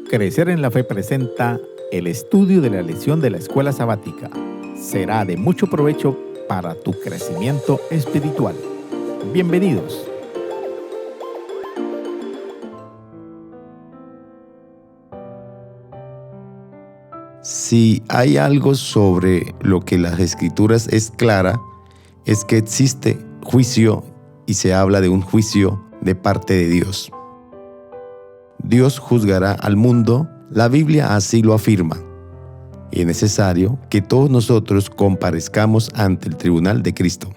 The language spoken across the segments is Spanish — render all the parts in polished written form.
Crecer en la Fe presenta el estudio de la lección de la escuela sabática. Será de mucho provecho para tu crecimiento espiritual. Bienvenidos. Si hay algo sobre lo que las Escrituras es clara, es que existe juicio y se habla de un juicio de parte de Dios. Dios juzgará al mundo, la Biblia así lo afirma. Y es necesario que todos nosotros comparezcamos ante el tribunal de Cristo.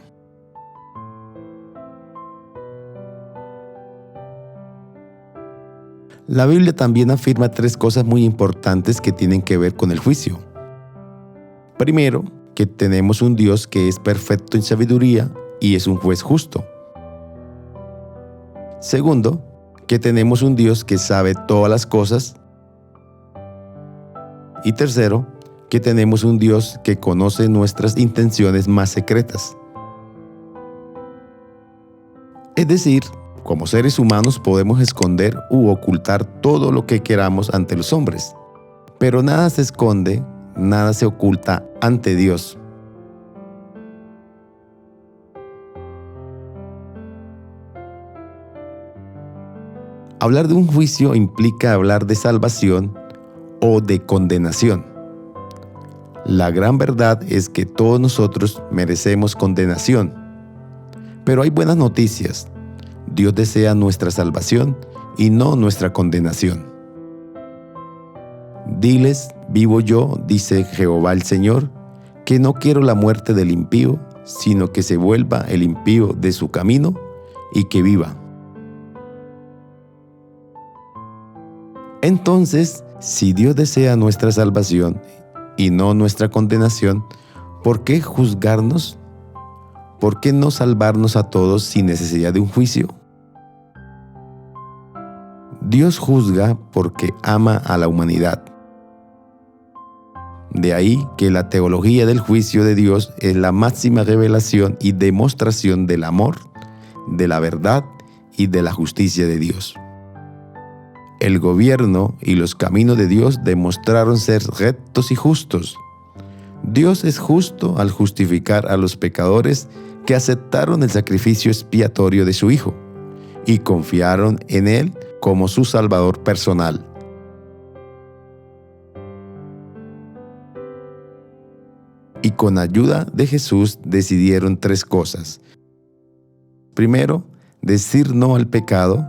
La Biblia también afirma tres cosas muy importantes que tienen que ver con el juicio. Primero, que tenemos un Dios que es perfecto en sabiduría y es un juez justo. Segundo, que tenemos un Dios que sabe todas las cosas. Y tercero, que tenemos un Dios que conoce nuestras intenciones más secretas. Es decir, como seres humanos podemos esconder u ocultar todo lo que queramos ante los hombres, pero nada se esconde, nada se oculta ante Dios. Hablar de un juicio implica hablar de salvación o de condenación. La gran verdad es que todos nosotros merecemos condenación, pero hay buenas noticias. Dios desea nuestra salvación y no nuestra condenación. Diles, vivo yo, dice Jehová el Señor, que no quiero la muerte del impío, sino que se vuelva el impío de su camino y que viva. Entonces, si Dios desea nuestra salvación y no nuestra condenación, ¿por qué juzgarnos? ¿Por qué no salvarnos a todos sin necesidad de un juicio? Dios juzga porque ama a la humanidad. De ahí que la teología del juicio de Dios es la máxima revelación y demostración del amor, de la verdad y de la justicia de Dios. El gobierno y los caminos de Dios demostraron ser rectos y justos. Dios es justo al justificar a los pecadores que aceptaron el sacrificio expiatorio de su Hijo y confiaron en Él como su Salvador personal. Y con ayuda de Jesús decidieron tres cosas. Primero, decir no al pecado.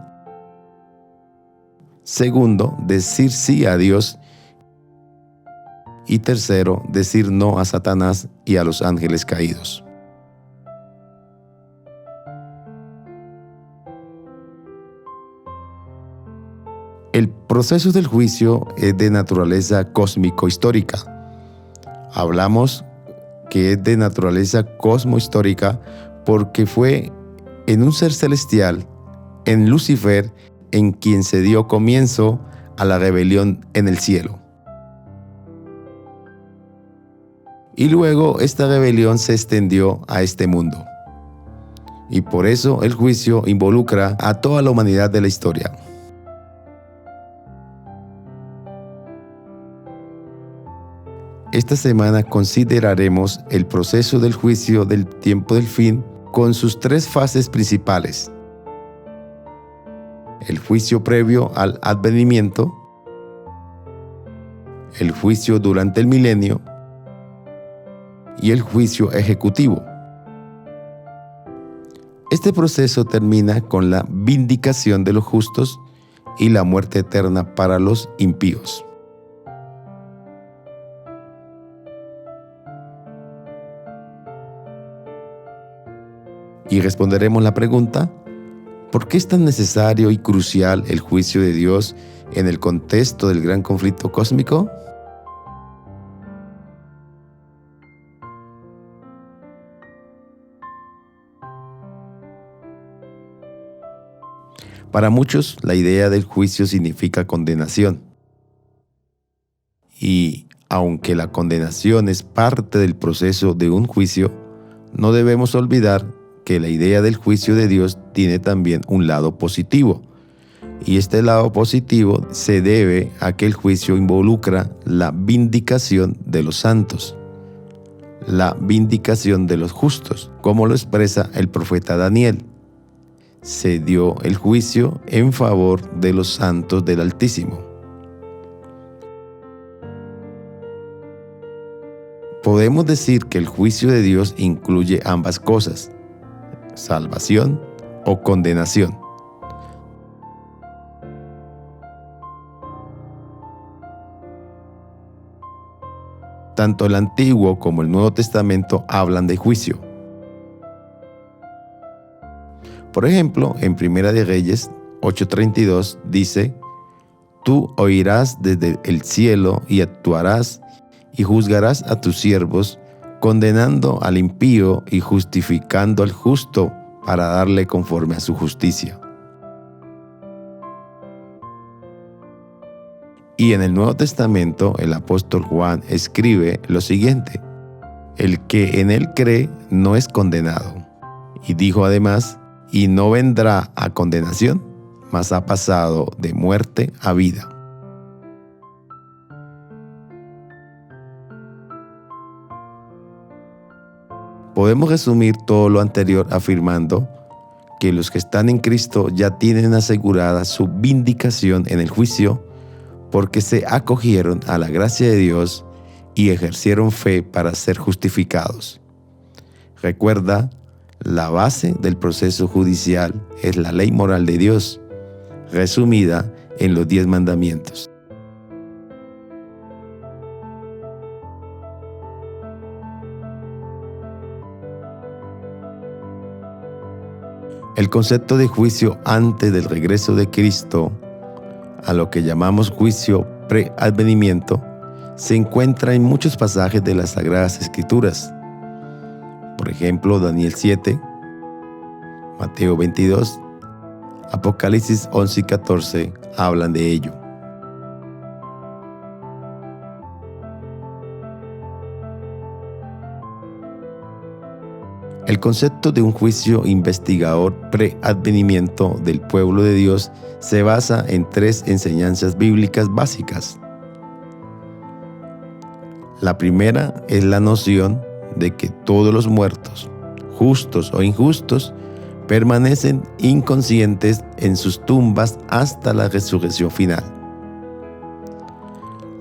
Segundo, decir sí a Dios. Y tercero, decir no a Satanás y a los ángeles caídos. El proceso del juicio es de naturaleza cósmico-histórica. Hablamos que es de naturaleza cosmo-histórica porque fue en un ser celestial, en Lucifer, en quien se dio comienzo a la rebelión en el cielo. Y luego esta rebelión se extendió a este mundo. Y por eso el juicio involucra a toda la humanidad de la historia. Esta semana consideraremos el proceso del juicio del tiempo del fin con sus tres fases principales. El juicio previo al advenimiento, el juicio durante el milenio y el juicio ejecutivo. Este proceso termina con la vindicación de los justos y la muerte eterna para los impíos. Y responderemos la pregunta: ¿por qué es tan necesario y crucial el juicio de Dios en el contexto del gran conflicto cósmico? Para muchos, la idea del juicio significa condenación. Y aunque la condenación es parte del proceso de un juicio, no debemos olvidar que la idea del juicio de Dios tiene también un lado positivo, Y este lado positivo se debe a que el juicio involucra la vindicación de los santos, la vindicación de los justos, como lo expresa el profeta Daniel. Se dio el juicio en favor de los santos del Altísimo. Podemos decir que el juicio de Dios incluye ambas cosas, salvación o condenación. Tanto el Antiguo como el Nuevo Testamento hablan de juicio. Por ejemplo, en Primera de Reyes 8:32 dice: Tú oirás desde el cielo y actuarás y juzgarás a tus siervos, condenando al impío y justificando al justo para darle conforme a su justicia. Y en el Nuevo Testamento, el apóstol Juan escribe lo siguiente: El que en él cree no es condenado. Y dijo además: Y no vendrá a condenación, mas ha pasado de muerte a vida. Podemos resumir todo lo anterior afirmando que los que están en Cristo ya tienen asegurada su vindicación en el juicio, porque se acogieron a la gracia de Dios y ejercieron fe para ser justificados. Recuerda, la base del proceso judicial es la ley moral de Dios, resumida en los 10 mandamientos. El concepto de juicio antes del regreso de Cristo, a lo que llamamos juicio pre-advenimiento, se encuentra en muchos pasajes de las Sagradas Escrituras. Por ejemplo, Daniel 7, Mateo 22, Apocalipsis 11 y 14 hablan de ello. El concepto de un juicio investigador pre-advenimiento del pueblo de Dios se basa en 3 enseñanzas bíblicas básicas. La primera es la noción de que todos los muertos, justos o injustos, permanecen inconscientes en sus tumbas hasta la resurrección final.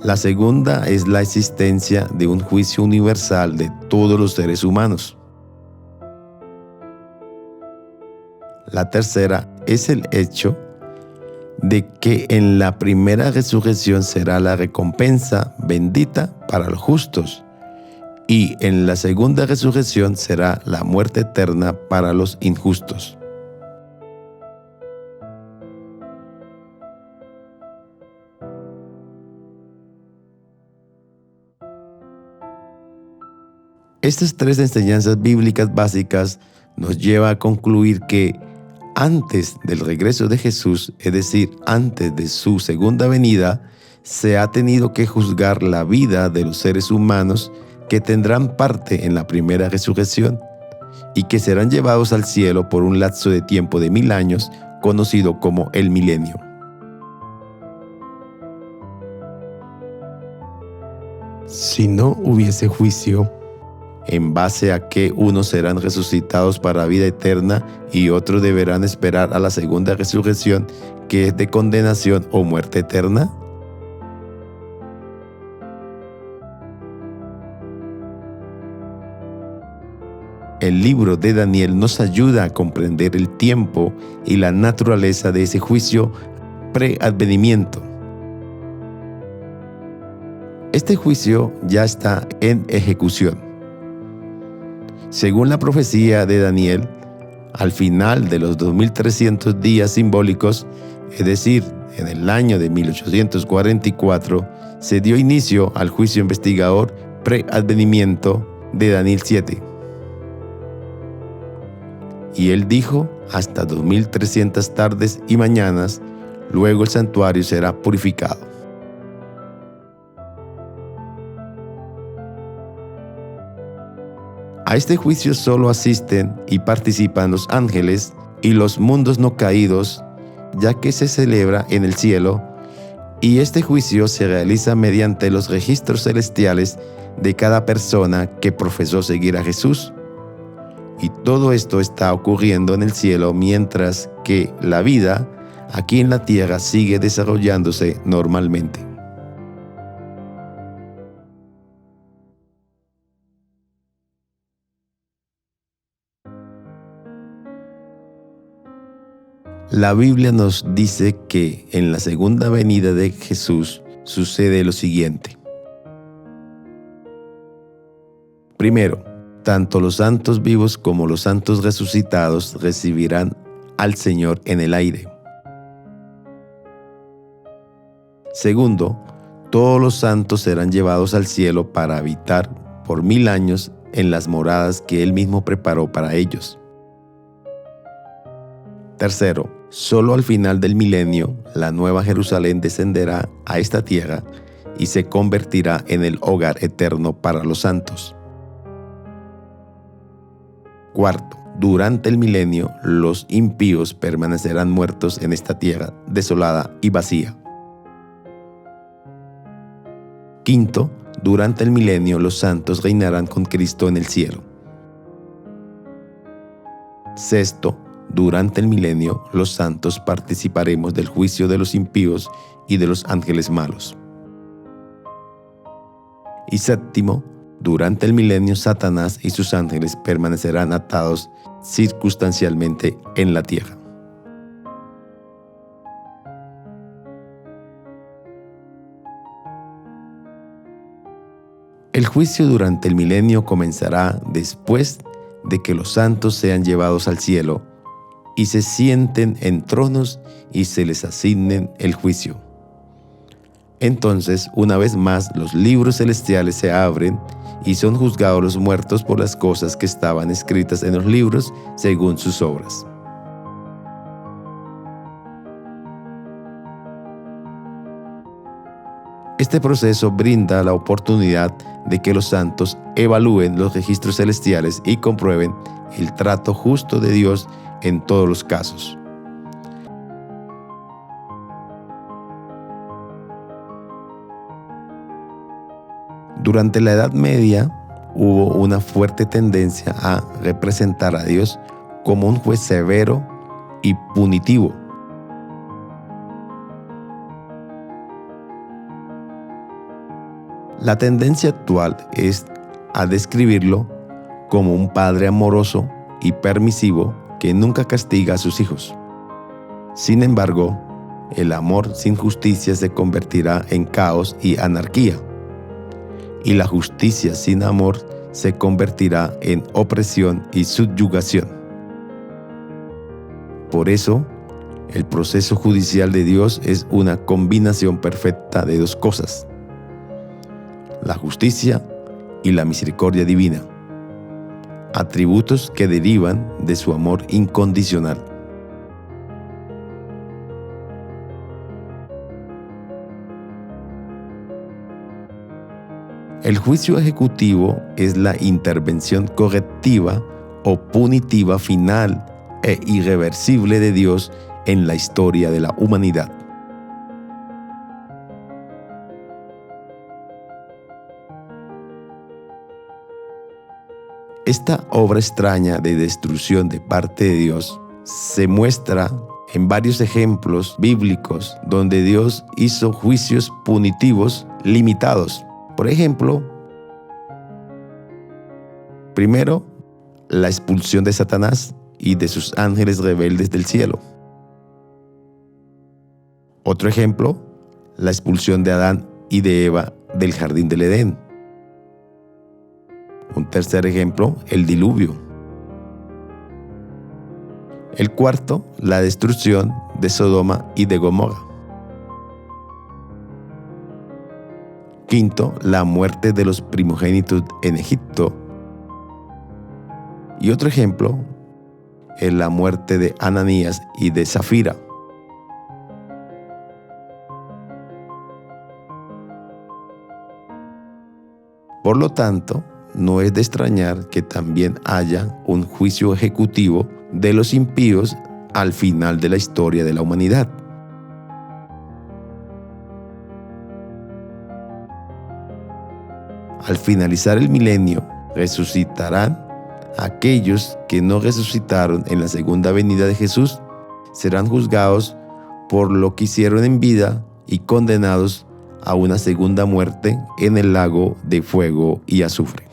La segunda es la existencia de un juicio universal de todos los seres humanos. La tercera es el hecho de que en la primera resurrección será la recompensa bendita para los justos y en la segunda resurrección será la muerte eterna para los injustos. Estas 3 enseñanzas bíblicas básicas nos llevan a concluir que antes del regreso de Jesús, es decir, antes de su segunda venida, se ha tenido que juzgar la vida de los seres humanos que tendrán parte en la primera resurrección y que serán llevados al cielo por un lapso de tiempo de 1000 años, conocido como el milenio. Si no hubiese juicio, en base a que unos serán resucitados para vida eterna y otros deberán esperar a la segunda resurrección, que es de condenación o muerte eterna. El libro de Daniel nos ayuda a comprender el tiempo y la naturaleza de ese juicio pre-advenimiento. Este juicio ya está en ejecución. Según la profecía de Daniel, al final de los 2300 días simbólicos, es decir, en el año de 1844, se dio inicio al juicio investigador pre-advenimiento de Daniel 7. Y él dijo: hasta 2300 tardes y mañanas, luego el santuario será purificado. A este juicio solo asisten y participan los ángeles y los mundos no caídos, ya que se celebra en el cielo, y este juicio se realiza mediante los registros celestiales de cada persona que profesó seguir a Jesús. Y todo esto está ocurriendo en el cielo mientras que la vida aquí en la tierra sigue desarrollándose normalmente. La Biblia nos dice que en la segunda venida de Jesús sucede lo siguiente. Primero, tanto los santos vivos como los santos resucitados recibirán al Señor en el aire. Segundo, todos los santos serán llevados al cielo para habitar por 1000 años en las moradas que Él mismo preparó para ellos. Tercero, solo al final del milenio, la nueva Jerusalén descenderá a esta tierra y se convertirá en el hogar eterno para los santos. Cuarto, durante el milenio, los impíos permanecerán muertos en esta tierra desolada y vacía. Quinto, durante el milenio, los santos reinarán con Cristo en el cielo. Sexto, durante el milenio, los santos participaremos del juicio de los impíos y de los ángeles malos. Y séptimo, durante el milenio, Satanás y sus ángeles permanecerán atados circunstancialmente en la tierra. El juicio durante el milenio comenzará después de que los santos sean llevados al cielo y se sienten en tronos y se les asignen el juicio. Entonces, una vez más, los libros celestiales se abren y son juzgados los muertos por las cosas que estaban escritas en los libros según sus obras. Este proceso brinda la oportunidad de que los santos evalúen los registros celestiales y comprueben el trato justo de Dios en todos los casos. Durante la Edad Media hubo una fuerte tendencia a representar a Dios como un juez severo y punitivo. La tendencia actual es a describirlo como un padre amoroso y permisivo que nunca castiga a sus hijos. Sin embargo, el amor sin justicia se convertirá en caos y anarquía, y la justicia sin amor se convertirá en opresión y subyugación. Por eso, el proceso judicial de Dios es una combinación perfecta de dos cosas: la justicia y la misericordia divina, atributos que derivan de su amor incondicional. El juicio ejecutivo es la intervención correctiva o punitiva final e irreversible de Dios en la historia de la humanidad. Esta obra extraña de destrucción de parte de Dios se muestra en varios ejemplos bíblicos donde Dios hizo juicios punitivos limitados. Por ejemplo, primero, la expulsión de Satanás y de sus ángeles rebeldes del cielo. Otro ejemplo, la expulsión de Adán y de Eva del jardín del Edén. Un tercer ejemplo, el diluvio. El cuarto, la destrucción de Sodoma y de Gomorra. Quinto, la muerte de los primogénitos en Egipto. Y otro ejemplo es la muerte de Ananías y de Zafira. Por lo tanto, no es de extrañar que también haya un juicio ejecutivo de los impíos al final de la historia de la humanidad. Al finalizar el milenio, resucitarán aquellos que no resucitaron en la segunda venida de Jesús, serán juzgados por lo que hicieron en vida y condenados a una segunda muerte en el lago de fuego y azufre.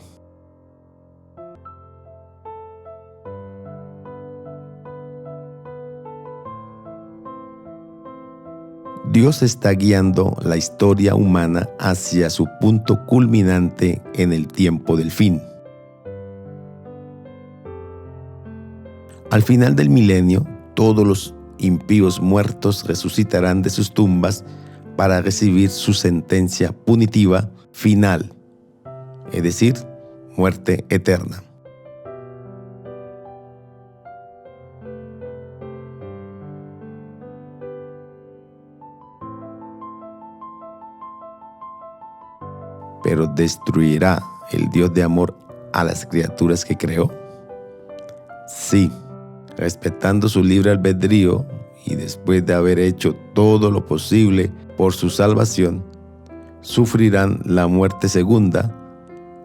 Dios está guiando la historia humana hacia su punto culminante en el tiempo del fin. Al final del milenio, todos los impíos muertos resucitarán de sus tumbas para recibir su sentencia punitiva final, es decir, muerte eterna. Pero ¿destruirá el Dios de amor a las criaturas que creó? Sí, respetando su libre albedrío y después de haber hecho todo lo posible por su salvación, sufrirán la muerte segunda,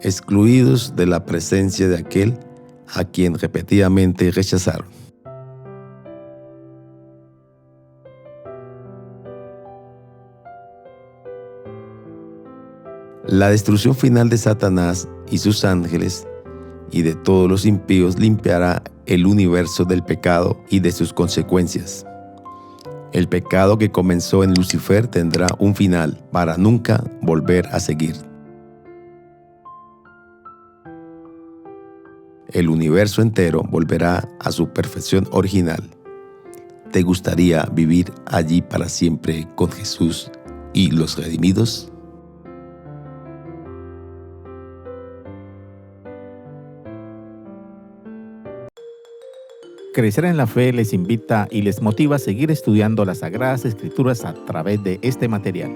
excluidos de la presencia de aquel a quien repetidamente rechazaron. La destrucción final de Satanás y sus ángeles y de todos los impíos limpiará el universo del pecado y de sus consecuencias. El pecado que comenzó en Lucifer tendrá un final para nunca volver a seguir. El universo entero volverá a su perfección original. ¿Te gustaría vivir allí para siempre con Jesús y los redimidos? Crecer en la Fe les invita y les motiva a seguir estudiando las Sagradas Escrituras a través de este material.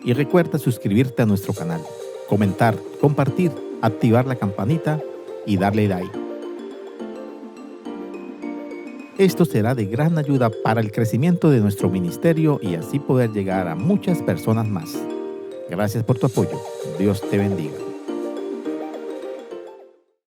Y recuerda suscribirte a nuestro canal, comentar, compartir, activar la campanita y darle like. Esto será de gran ayuda para el crecimiento de nuestro ministerio y así poder llegar a muchas personas más. Gracias por tu apoyo. Dios te bendiga.